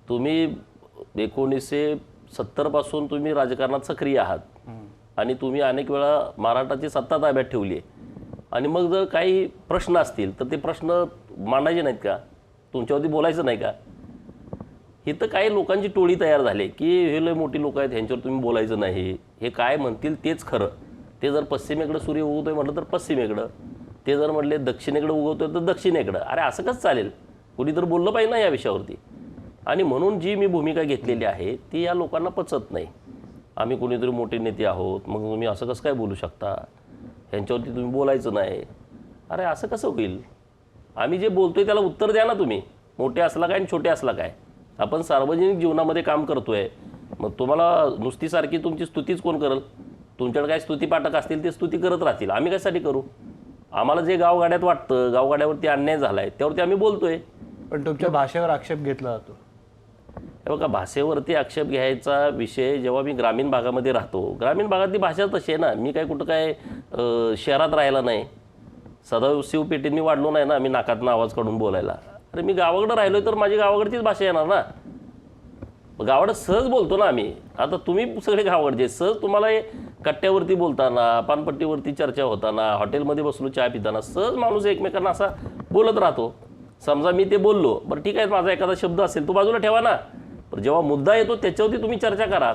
तुम्ही 1970 पासून तुम्ही राजकारणात सक्रिय आहात आणि तुम्ही अनेक वेळा महाराष्ट्राची सत्ता ताब्यात ठेवली आहे आणि मग जर काही प्रश्न असतील तर ते प्रश्न मांडायचे नाहीत का? तुमच्यावरती बोलायचं नाही का? हे तर काही लोकांची टोळी तयार झाली की हे लय मोठी लोक आहेत, ह्यांच्यावर तुम्ही बोलायचं नाही, हे काय म्हणतील तेच खरं. ते जर पश्चिमेकडं सूर्य उगवतोय म्हटलं तर पश्चिमेकडं, ते जर म्हटले दक्षिणेकडे उगवतोय तर दक्षिणेकडं. अरे असं कसं चालेल? कुणी तर बोललं पाहिजे ना या विषयावरती. आणि म्हणून जी मी भूमिका घेतलेली आहे ती या लोकांना पचत नाही. आम्ही कोणीतरी मोठे नेते आहोत, मग तुम्ही असं कसं काय बोलू शकता, ह्यांच्यावरती तुम्ही बोलायचं नाही. अरे असं कसं होईल? आम्ही जे बोलतोय त्याला उत्तर द्या ना तुम्ही. मोठे असला काय आणि छोटे असला काय, आपण सार्वजनिक जीवनामध्ये काम करतोय. मग तुम्हाला नुसती सारखी तुमची स्तुतीच कोण करेल? तुमच्याकडे काय स्तुतीपाठक असतील ते स्तुती करत राहतील. आम्ही कशासाठी करू? आम्हाला जे गावगाड्यात वाटतं, गावगाड्यावरती अन्याय झाला आहे त्यावरती आम्ही बोलतोय. पण तुमच्या भाषेवर आक्षेप घेतला जातो. हे बघा, भाषेवरती आक्षेप घ्यायचा विषय जेव्हा मी ग्रामीण भागामध्ये राहतो, ग्रामीण भागातली भाषा तशी आहे ना. मी काय कुठं काय शहरात राहायला नाही. सदाशिव पेठेत मी वाढलो नाही ना, मी नाकातनं आवाज काढून बोलायला. अरे मी गावाकडं राहिलोय तर माझी गावाकडचीच भाषा येणार ना. गावाकडं सहज बोलतो ना आम्ही. आता तुम्ही सगळे गावाकडचे सहज, तुम्हाला हे कट्ट्यावरती बोलताना, पानपट्टीवरती चर्चा होताना, हॉटेलमध्ये बसलो चहा पिताना सहज माणूस एकमेकांना असा बोलत राहतो. समजा मी ते बोललो, बरं ठीक आहे, माझा एखादा शब्द असेल तो बाजूला ठेवा ना. पण जेव्हा मुद्दा येतो त्याच्यावरती तुम्ही चर्चा करा.